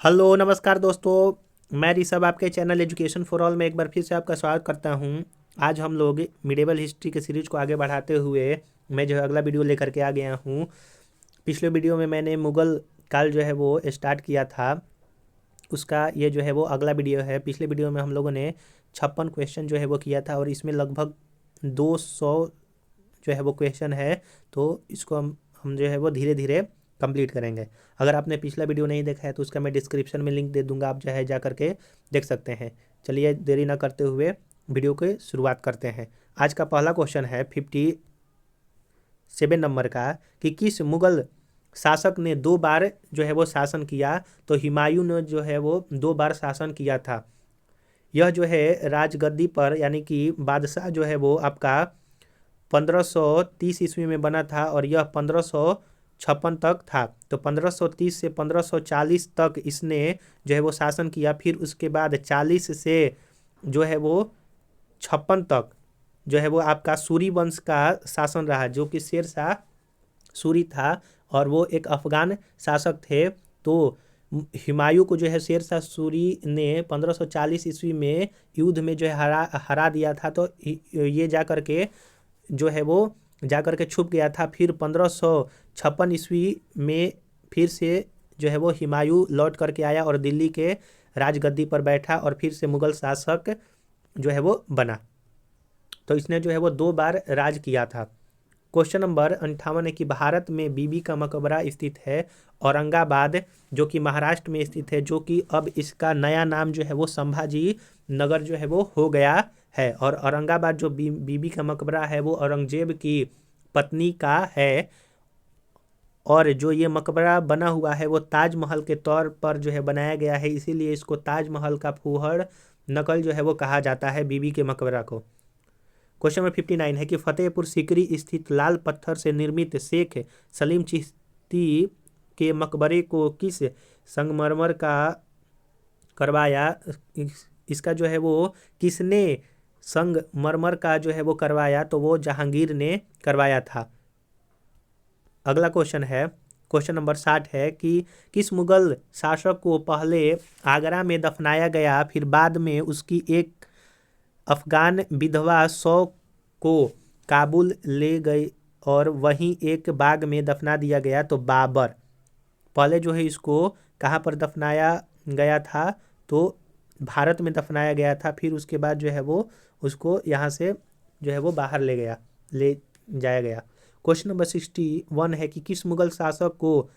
Hello नमस्कार दोस्तों। मैं ऋषभ आपके चैनल एजुकेशन फॉर ऑल में एक बार फिर से आपका स्वागत करता हूं। आज हम लोग मिडेवल हिस्ट्री के सीरीज को आगे बढ़ाते हुए मैं जो है अगला वीडियो लेकर के आ गया हूं। पिछले वीडियो में मैंने मुगल काल जो है वो स्टार्ट किया था, उसका ये जो है वो अगला वीडियो है। पिछले वीडियो में हम लोगों ने 56 क्वेश्चन जो है वो किया था और इसमें लगभग 200 जो है वो क्वेश्चन है। तो इसको हम जो है वो धीरे धीरे कंप्लीट करेंगे। अगर आपने पिछला वीडियो नहीं देखा है तो उसका मैं डिस्क्रिप्शन में लिंक दे दूंगा, आप जो है जा करके देख सकते हैं। चलिए देरी ना करते हुए वीडियो की शुरुआत करते हैं। आज का पहला क्वेश्चन है 57 नंबर का कि किस मुगल शासक ने 2 बार जो है वो शासन किया। तो हुमायूं ने जो है वो 2 बार शासन किया था। यह जो है राजगद्दी पर यानी कि बादशाह जो है वो आपका 1530 ईस्वी में बना था और यह 1556 तक था। तो 1530 से 1540 तक इसने जो है वो शासन किया। फिर उसके बाद 40 से जो है वो 56 तक जो है वो आपका सूरी वंश का शासन रहा, जो कि शेरशाह सूरी था और वो एक अफगान शासक थे। तो हुमायूं को जो है शेरशाह सूरी ने 1540 ईस्वी में युद्ध में जो है हरा हरा दिया था। तो ये जा करके जो है वो जा करके छुप गया था। फिर 1556 ईस्वी में फिर से जो है वो हुमायूं लौट करके आया और दिल्ली के राजगद्दी पर बैठा और फिर से मुगल शासक जो है वो बना। तो इसने जो है वो 2 बार राज किया था। क्वेश्चन नंबर 58 है कि भारत में बीबी का मकबरा स्थित है औरंगाबाद, जो कि महाराष्ट्र में स्थित है, जो कि अब इसका नया नाम जो है वो संभाजी नगर जो है वो हो गया है। और औरंगाबाद जो बीबी का मकबरा है वो औरंगजेब की पत्नी का है। और जो ये मकबरा बना हुआ है वो ताजमहल के तौर पर जो है बनाया गया है, इसीलिए इसको ताजमहल का फूहड़ नकल जो है वो कहा जाता है बीबी के मकबरा को। क्वेश्चन नंबर 59 है कि फतेहपुर सीकरी स्थित लाल पत्थर से निर्मित शेख सलीम चिश्ती के मकबरे को किस संगमरमर का करवाया। इसका जो है वो किसने संगमरमर का जो है वो करवाया, तो वो जहांगीर ने करवाया था। अगला क्वेश्चन है क्वेश्चन नंबर 60 है कि किस मुगल शासक को पहले आगरा में दफनाया गया, फिर बाद में उसकी एक अफगान विधवा 100 को काबुल ले गई और वहीं एक बाग में दफना दिया गया। तो बाबर पहले जो है इसको कहाँ पर दफनाया गया था, तो भारत में दफनाया गया था। फिर उसके बाद जो है वो उसको यहाँ से जो है वो बाहर ले जाया गया। क्वेश्चन नंबर 61 है कि किस मुगल शासक को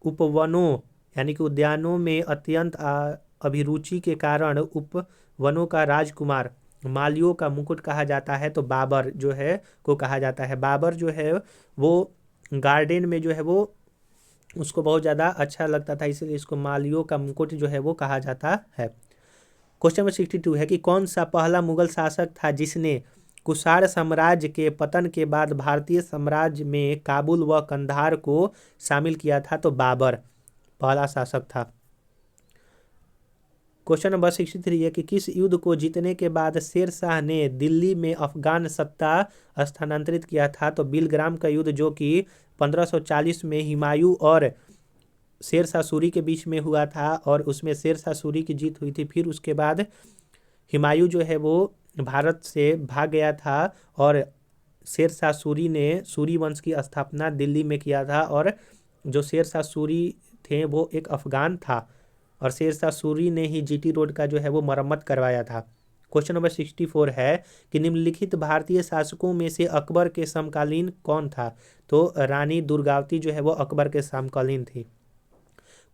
उपवनों यानी कि उद्यानों में अत्यंत अभिरुचि के कारण उपवनों का राजकुमार मालियों का मुकुट कहा जाता है। तो बाबर जो है को कहा जाता है। बाबर जो है वो गार्डन में जो है वो उसको बहुत ज़्यादा अच्छा लगता था, इसीलिए इसको मालियों का मुकुट जो है वो कहा जाता है। क्वेश्चन नंबर 62 है कि कौन सा पहला मुगल शासक था जिसने कुषाण साम्राज्य के पतन के बाद भारतीय साम्राज्य में काबुल व कंधार को शामिल किया था। तो बाबर पहला शासक था। क्वेश्चन नंबर 63 है कि किस युद्ध को जीतने के बाद शेर शाह ने दिल्ली में अफगान सत्ता स्थानांतरित किया था। तो बिलग्राम का युद्ध, जो कि 1540 में हुमायूं और शेर शाह सूरी के बीच में हुआ था और उसमें शेर शाह सूरी की जीत हुई थी। फिर उसके बाद हुमायूं जो है वो भारत से भाग गया था और शेर शाह सूरी ने सूरी वंश की स्थापना दिल्ली में किया था। और जो शेर शाह सूरी थे वो एक अफगान था और शेर शाह सूरी ने ही जीटी रोड का जो है वो मरम्मत करवाया था। क्वेश्चन नंबर 64 है कि निम्नलिखित भारतीय शासकों में से अकबर के समकालीन कौन था। तो रानी दुर्गावती जो है वो अकबर के समकालीन थी।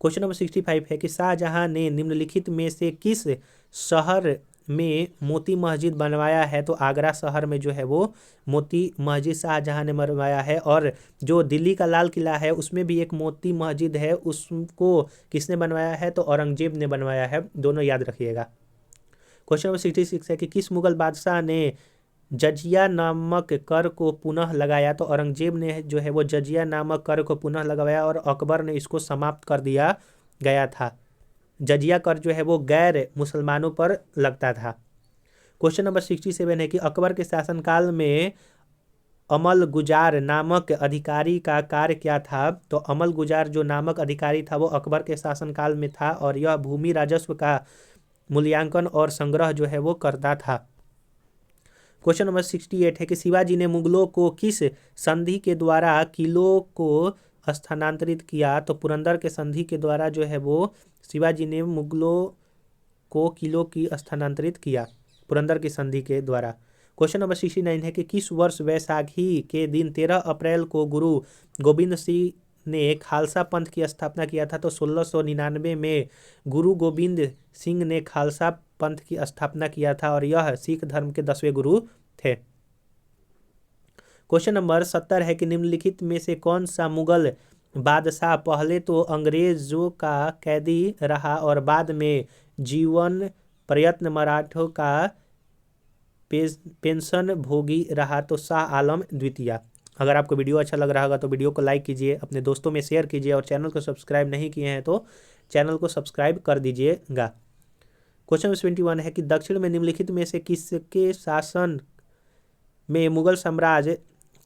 क्वेश्चन नंबर 65 है कि शाहजहां ने निम्नलिखित में से किस शहर में मोती मस्जिद बनवाया है। तो आगरा शहर में जो है वो मोती मस्जिद शाहजहां ने बनवाया है। और जो दिल्ली का लाल किला है उसमें भी एक मोती मस्जिद है, उसको किसने बनवाया है। तो औरंगजेब ने बनवाया है, दोनों याद रखिएगा। क्वेश्चन नंबर 66 है कि किस मुगल बादशाह ने जजिया नामक कर को पुनः लगाया। तो औरंगजेब ने जो है वो जजिया नामक कर को पुनः लगाया और अकबर ने इसको समाप्त कर दिया गया था। जजिया कर जो है वो गैर मुसलमानों पर लगता था। क्वेश्चन नंबर 67 है कि अकबर के शासनकाल में अमल गुजार नामक अधिकारी का कार्य क्या था? तो अमल गुजार जो नामक अधिकारी था वो अकबर के शासनकाल में था और यह भूमि राजस्व का मूल्यांकन और संग्रह जो है वो करता था। क्वेश्चन नंबर 68 है कि शिवाजी ने मुगलों को किस संधि के द्वारा किलों को स्थानांतरित किया? तो पुरंदर के संधि के द्वारा जो है वो शिवाजी ने मुगलों को किलों की स्थानांतरित किया, पुरंदर की संधि के द्वारा। क्वेश्चन नंबर 69 है कि किस वर्ष वैशाखी के दिन 13 अप्रैल को गुरु गोविंद सिंह ने खालसा पंथ की स्थापना किया था? तो 1699 में गुरु गोविंद सिंह ने खालसा पंथ की स्थापना किया था और यह सिख धर्म के 10वें गुरु थे। क्वेश्चन नंबर 70 है कि निम्नलिखित में से कौन सा मुगल बादशाह पहले तो अंग्रेजों का कैदी रहा और बाद में जीवन प्रयत्न मराठों का पेंशन भोगी रहा? तो शाह आलम द्वितीय। अगर आपको वीडियो अच्छा लग रहा होगा तो वीडियो को लाइक कीजिए, अपने दोस्तों में शेयर कीजिए और चैनल को सब्सक्राइब नहीं किए हैं तो चैनल को सब्सक्राइब कर दीजिएगा। क्वेश्चन 71 है कि दक्षिण में निम्नलिखित में से किसके शासन में मुगल साम्राज्य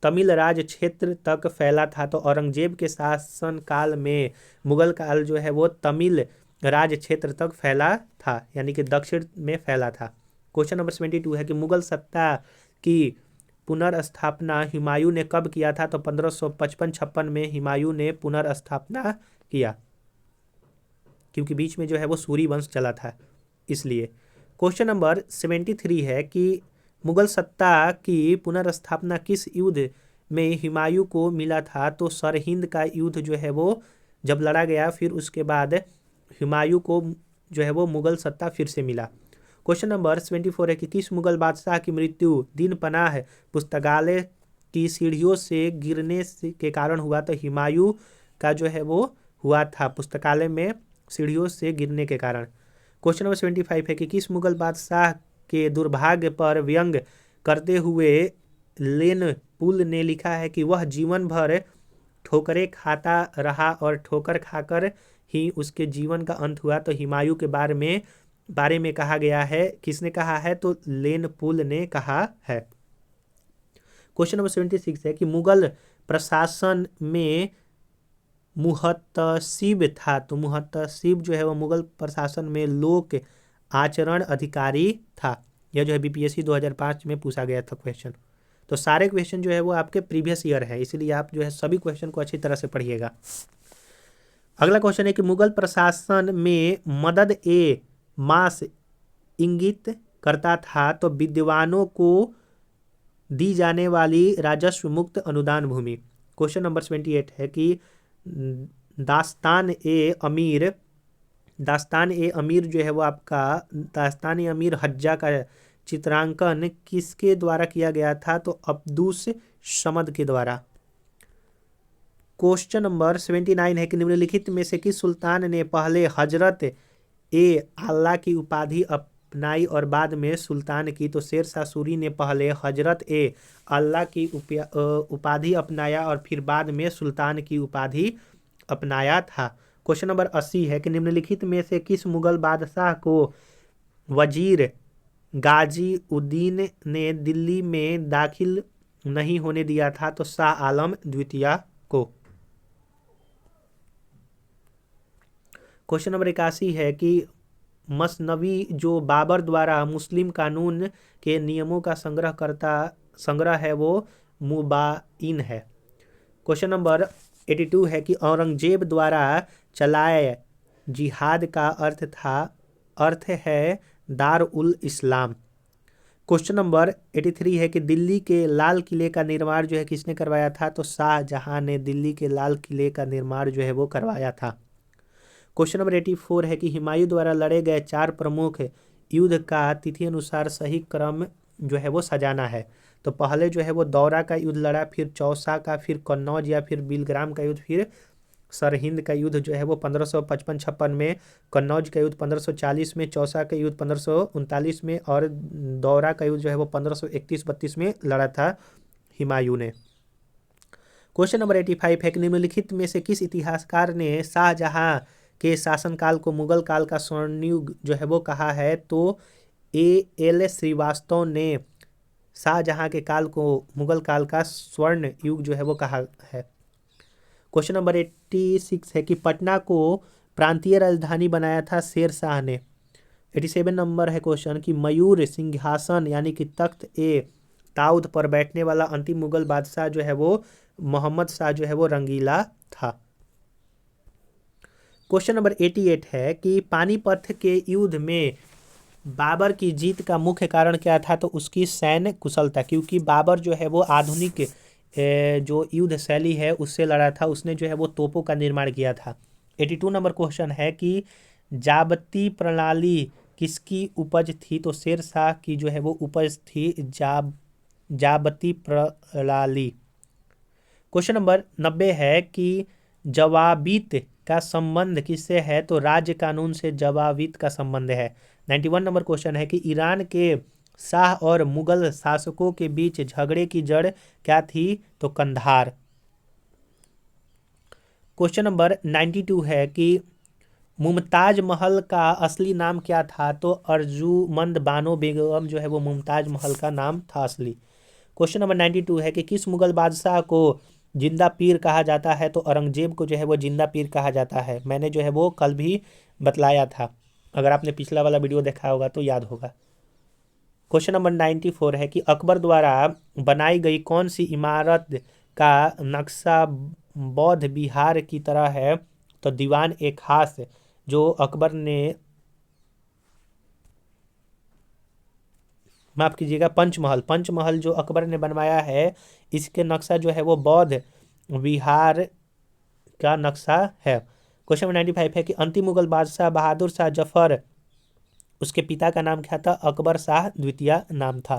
तमिल राज क्षेत्र तक फैला था? तो औरंगजेब के शासन काल में मुगल काल जो है वो तमिल राज क्षेत्र तक फैला था, यानी कि दक्षिण में फैला था। क्वेश्चन नंबर 72 है कि मुगल सत्ता की पुनर्स्थापना हुमायूं ने कब किया था? तो 1555-56 में हुमायूं ने पुनर्स्थापना किया, क्योंकि बीच में जो है वो सूरी वंश चला था इसलिए। क्वेश्चन नंबर 73 है कि मुगल सत्ता की पुनर्स्थापना किस युद्ध में हुमायूं को मिला था? तो सरहिंद का युद्ध जो है वो जब लड़ा गया फिर उसके बाद हुमायूं को जो है वो मुगल सत्ता फिर से मिला। क्वेश्चन नंबर 74 है कि किस मुगल बादशाह की मृत्यु दिन पनाह पुस्तकालय की सीढ़ियों से गिरने के कारण हुआ? तो हुमायूं का जो है वो हुआ था पुस्तकालय में सीढ़ियों से गिरने के कारण। क्वेश्चन नंबर 75 है कि किस मुगल बादशाह के दुर्भाग्य पर व्यंग करते हुए लेन पुल ने लिखा है कि वह जीवन भर ठोकरें खाता रहा और ठोकर खाकर ही उसके जीवन का अंत हुआ? तो हुमायूं के बारे में कहा गया है। किसने कहा है? तो लेन पुल ने कहा है। क्वेश्चन नंबर 76 है कि मुगल प्रशासन में मुहतसिब था? तो मुहतसिब जो है वो मुगल प्रशासन में लोक आचरण अधिकारी था। यह जो है बीपीएससी 2005 में पूछा गया था क्वेश्चन। तो सारे क्वेश्चन जो है वो आपके प्रीवियस ईयर है, इसीलिए आप जो है सभी क्वेश्चन को अच्छी तरह से पढ़िएगा। अगला क्वेश्चन है कि मुगल प्रशासन में मदद ए मास इंगित करता था? तो विद्वानों को दी जाने वाली राजस्व मुक्त अनुदान भूमि। क्वेश्चन नंबर 78 है कि दास्तान ए अमीर जो है वो आपका दास्तान ए अमीर हज्जा का चित्रांकन किसके द्वारा किया गया था? तो अब्दुस समद के द्वारा। क्वेश्चन नंबर 79 है कि निम्नलिखित में से किस सुल्तान ने पहले हजरत ए आला की उपाधि अपनाई और बाद में सुल्तान की? तो शेर शाह सूरी ने पहले हजरत ए आला की उपाधि अपनाया और फिर बाद में सुल्तान की उपाधि अपनाया था। क्वेश्चन नंबर 80 है कि निम्नलिखित में से किस मुगल बादशाह को वजीर गाजी उद्दीन ने दिल्ली में दाखिल नहीं होने दिया था? तो शाह आलम द्वितीय को। क्वेश्चन नंबर 81 है कि मसनवी जो बाबर द्वारा मुस्लिम कानून के नियमों का संग्रह है वो मुबाइन है। क्वेश्चन नंबर 82 है कि औरंगजेब द्वारा चलाए जिहाद का अर्थ है दार उल इस्लाम। क्वेश्चन नंबर 83 है कि दिल्ली के लाल किले का निर्माण जो है किसने करवाया था? तो शाहजहां ने दिल्ली के लाल किले का निर्माण जो है वो करवाया था। क्वेश्चन नंबर 84 है कि हुमायूं द्वारा लड़े गए 4 प्रमुख युद्ध का तिथि अनुसार सही क्रम जो है वो सजाना है। तो पहले जो है वो दौरा का युद्ध लड़ा, फिर चौसा का, फिर कन्नौज या फिर बिलग्राम का युद्ध, फिर सरहिंद का युद्ध जो है वो 1555-56 में, कन्नौज का युद्ध 1540 में, चौसा का युद्ध 1539 में और दौरा का युद्ध जो है वो 1531-32 में लड़ा था हुमायूं ने। क्वेश्चन नंबर 85 है कि निम्नलिखित में से किस इतिहासकार ने शाहजहां के शासनकाल को मुगल काल का स्वर्णयुग जो है वो कहा है? तो A.L. श्रीवास्तव ने शाहजहां के काल को मुगल काल का स्वर्ण युग जो है वो कहा है। क्वेश्चन नंबर 86 है कि पटना को प्रांतीय राजधानी बनाया था शेर शाह ने। 87 नंबर है क्वेश्चन कि मयूर सिंहासन यानी कि तख्त ए ताउद पर बैठने वाला अंतिम मुगल बादशाह जो है वो मोहम्मद शाह जो है वो रंगीला था। क्वेश्चन नंबर 88 है कि पानीपत के युद्ध में बाबर की जीत का मुख्य कारण क्या था, तो उसकी सैन्य कुशलता, क्योंकि बाबर जो है वो आधुनिक जो युद्ध शैली है उससे लड़ा था, उसने जो है वो तोपों का निर्माण किया था। 82 नंबर क्वेश्चन है कि जाबती प्रणाली किसकी उपज थी, तो शेर शाह की जो है वो उपज थी जाबती प्रणाली। क्वेश्चन नंबर 90 है कि जवाबीत का संबंध किससे है, तो राज्य कानून से जवाबीत का संबंध है। 91 नंबर क्वेश्चन है कि ईरान के शाह और मुगल शासकों के बीच झगड़े की जड़ क्या थी, तो कंधार। क्वेश्चन नंबर 92 है कि मुमताज महल का असली नाम क्या था, तो अर्जुमंद बानो बेगम जो है वो मुमताज महल का नाम था असली। क्वेश्चन नंबर 92 है कि किस मुगल बादशाह को जिंदा पीर कहा जाता है, तो औरंगजेब को जो है वो जिंदा पीर कहा जाता है। मैंने जो है वो कल भी बतलाया था, अगर आपने पिछला वाला वीडियो देखा होगा तो याद होगा। क्वेश्चन नंबर 94 है कि अकबर द्वारा बनाई गई कौन सी इमारत का नक्शा बौद्ध विहार की तरह है, तो दीवान ए खास जो अकबर ने, माफ कीजिएगा, पंचमहल जो अकबर ने बनवाया है, इसके नक्शा जो है वो बौद्ध विहार का नक्शा है। क्वेश्चन नंबर 95 है कि अंतिम मुगल बादशाह बहादुर शाह जफर, उसके पिता का नाम क्या था, अकबर शाह द्वितीय नाम था।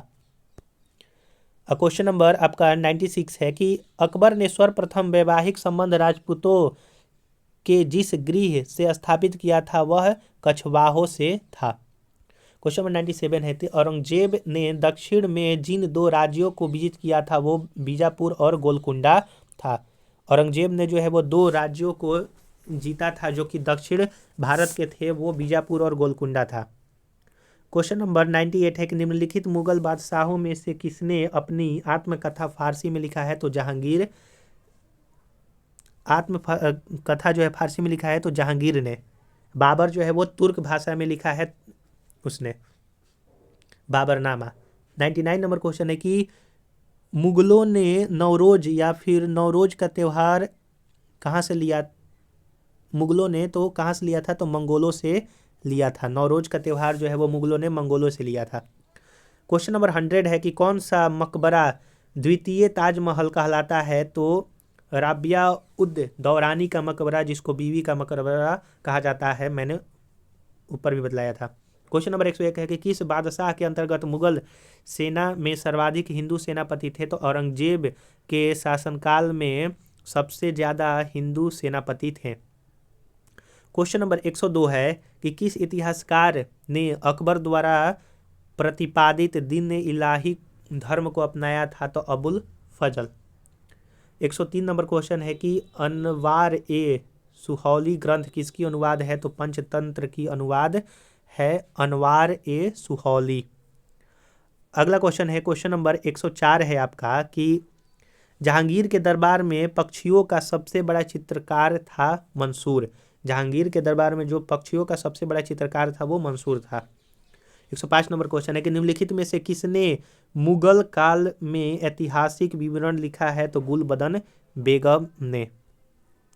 क्वेश्चन नंबर आपका 96 है कि अकबर ने सर्वप्रथम वैवाहिक संबंध राजपूतों के जिस गृह से स्थापित किया था वह कछवाहों से था। क्वेश्चन नंबर 97 है कि औरंगजेब ने दक्षिण में जिन दो राज्यों को विजित किया था वो बीजापुर और गोलकुंडा था। औरंगजेब ने जो है वो दो राज्यों को जीता था जो कि दक्षिण भारत के थे, वो बीजापुर और गोलकुंडा था। क्वेश्चन नंबर 98 है कि निम्नलिखित मुगल बादशाहों में से किसने अपनी आत्मकथा फारसी में लिखा है, तो जहांगीर। कथा जो है फारसी में लिखा है तो जहांगीर ने। बाबर जो है वो तुर्क भाषा में लिखा है उसने, बाबरनामा। 99 नंबर क्वेश्चन है कि मुगलों ने नवरोज या फिर नवरोज का त्यौहार कहाँ से लिया, मुगलों ने तो कहाँ से लिया था, तो मंगोलों से लिया था। नवरोज का त्यौहार जो है वो मुगलों ने मंगोलों से लिया था। क्वेश्चन नंबर 100 है कि कौन सा मकबरा द्वितीय ताजमहल कहलाता है, तो राबिया उद दौरानी का मकबरा, जिसको बीवी का मकबरा कहा जाता है, मैंने ऊपर भी बतलाया था। क्वेश्चन नंबर 101 है कि किस बादशाह के अंतर्गत मुगल सेना में सर्वाधिक हिंदू सेनापति थे, तो औरंगजेब के शासनकाल में सबसे ज़्यादा हिंदू सेनापति थे। क्वेश्चन नंबर 102 है कि किस इतिहासकार ने अकबर द्वारा प्रतिपादित दीन इलाही धर्म को अपनाया था, तो अबुल फजल। 103 नंबर क्वेश्चन है कि अनवार ए सुहौली ग्रंथ किसकी अनुवाद है, तो पंचतंत्र की अनुवाद है अनवार ए सुहौली। अगला क्वेश्चन है क्वेश्चन नंबर 104 है आपका कि जहांगीर के दरबार में पक्षियों का सबसे बड़ा चित्रकार था मंसूर। जहांगीर के दरबार में जो पक्षियों का सबसे बड़ा चित्रकार था वो मंसूर था। 105 नंबर क्वेश्चन है कि निम्नलिखित में से किसने मुगल काल में ऐतिहासिक विवरण लिखा है, तो गुलबदन बेगम ने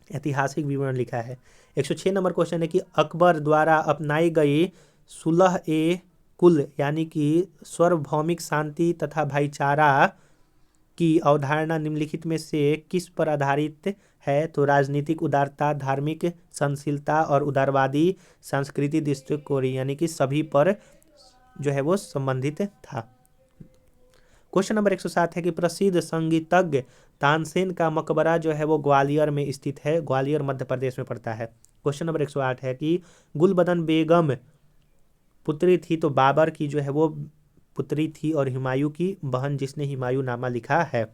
ऐतिहासिक विवरण लिखा है। 106 नंबर क्वेश्चन है कि अकबर द्वारा अपनाई गई सुलह ए कुल यानी कि सार्वभौमिक शांति तथा भाईचारा की अवधारणा निम्नलिखित में से किस पर आधारित है, तो राजनीतिक उदारता, धार्मिक सहनशीलता और उदारवादी संस्कृति दृष्टिकोण यानी कि सभी पर जो है वो संबंधित था। क्वेश्चन नंबर 107 है कि प्रसिद्ध संगीतज्ञ तानसेन का मकबरा जो है वो ग्वालियर में स्थित है, ग्वालियर मध्य प्रदेश में पड़ता है। क्वेश्चन नंबर 108 है कि गुलबदन बेगम पुत्री थी, तो बाबर की जो है वो पुत्री थी और हुमायूं की बहन जिसने हुमायूं नामा लिखा है।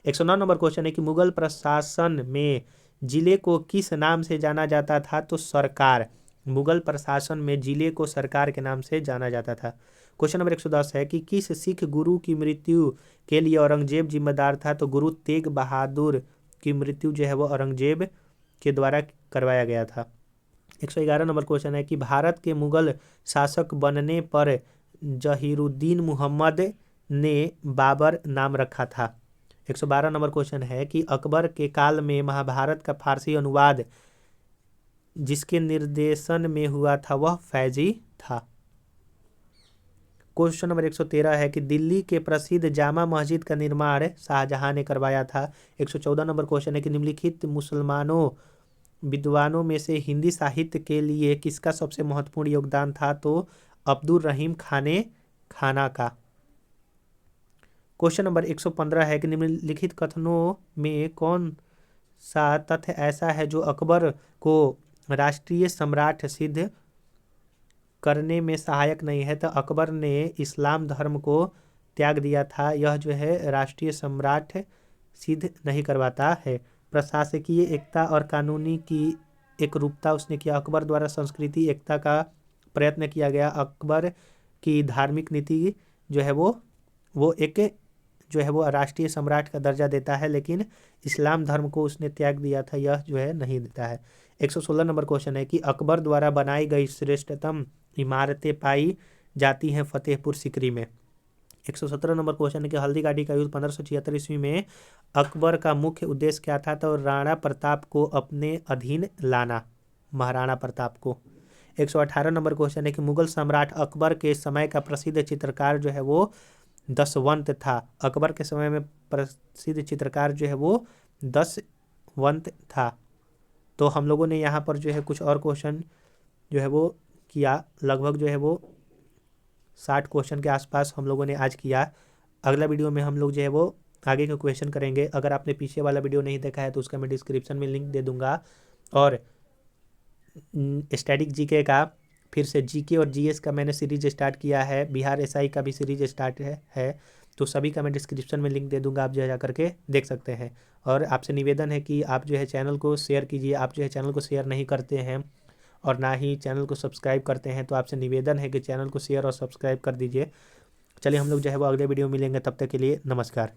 109 नंबर क्वेश्चन है कि मुगल प्रशासन में जिले को किस नाम से जाना जाता था, तो सरकार। मुगल प्रशासन में जिले को सरकार के नाम से जाना जाता था। क्वेश्चन नंबर 110 है कि किस सिख गुरु की मृत्यु के लिए औरंगजेब जिम्मेदार था? तो गुरु तेग बहादुर की मृत्यु जो है वो औरंगजेब के द्वारा करवाया गया था। 111 नंबर क्वेश्चन है कि भारत के मुगल शासक बनने पर जहीरुद्दीन मुहम्मद ने बाबर नाम रखा था। 112 नंबर क्वेश्चन है कि अकबर के काल में महाभारत का फारसी अनुवाद जिसके निर्देशन में हुआ था वह फैजी था। क्वेश्चन नंबर 113 है कि दिल्ली के प्रसिद्ध जामा मस्जिद का निर्माण शाहजहां ने करवाया था। 114 नंबर क्वेश्चन है कि निम्नलिखित मुसलमानों विद्वानों में से हिंदी साहित्य के लिए किसका सबसे महत्वपूर्ण योगदान था? तो अब्दुल रहीम खाना का। क्वेश्चन नंबर 115 है कि निम्नलिखित कथनों में कौन सा तथ्य ऐसा है जो अकबर को राष्ट्रीय सम्राट सिद्ध करने में सहायक नहीं है? तो अकबर ने इस्लाम धर्म को त्याग दिया था, यह जो है राष्ट्रीय सम्राट सिद्ध नहीं करवाता है। प्रशासकीय एकता और कानूनी की एकरूपता उसने किया। अकबर द्वारा संस्कृति एकता का प्रयत्न किया गया। अकबर की धार्मिक नीति जो है वो एक जो है वो राष्ट्रीय सम्राट का दर्जा देता है, लेकिन इस्लाम धर्म को उसने त्याग दिया था, यह जो है नहीं देता है। 116 नंबर क्वेश्चन है कि अकबर द्वारा बनाई गई श्रेष्ठतम इमारतें पाई जाती हैं फतेहपुर सीकरी में। 117 नंबर क्वेश्चन है कि हल्दी घाटी का युद्ध 1576 ईस्वी में अकबर का मुख्य उद्देश्य क्या था? तो राणा प्रताप को अपने अधीन लाना, महाराणा प्रताप को। 118 नंबर क्वेश्चन है कि मुगल सम्राट अकबर के समय का प्रसिद्ध चित्रकार जो है वो दसवंत था। अकबर के समय में प्रसिद्ध चित्रकार जो है वो दसवंत था। तो हम लोगों ने यहाँ पर जो है कुछ और क्वेश्चन जो है वो किया, लगभग जो है वो 60 क्वेश्चन के आसपास हम लोगों ने आज किया। अगला वीडियो में हम लोग जो है वो आगे के क्वेश्चन करेंगे। अगर आपने पीछे वाला वीडियो नहीं देखा है तो उसका मैं डिस्क्रिप्शन में लिंक दे दूंगा। और स्टैटिक जीके का फिर से जीके और जीएस का मैंने सीरीज स्टार्ट किया है, बिहार एसआई का भी सीरीज स्टार्ट है तो सभी का मैं डिस्क्रिप्शन में लिंक दे दूंगा, आप जो है जा करके देख सकते हैं। और आपसे निवेदन है कि आप जो है चैनल को शेयर कीजिए। आप जो है चैनल को शेयर नहीं करते हैं और ना ही चैनल को सब्सक्राइब करते हैं, तो आपसे निवेदन है कि चैनल को शेयर और सब्सक्राइब कर दीजिए। चलिए हम लोग जो है वो अगले वीडियो में मिलेंगे, तब तक के लिए नमस्कार।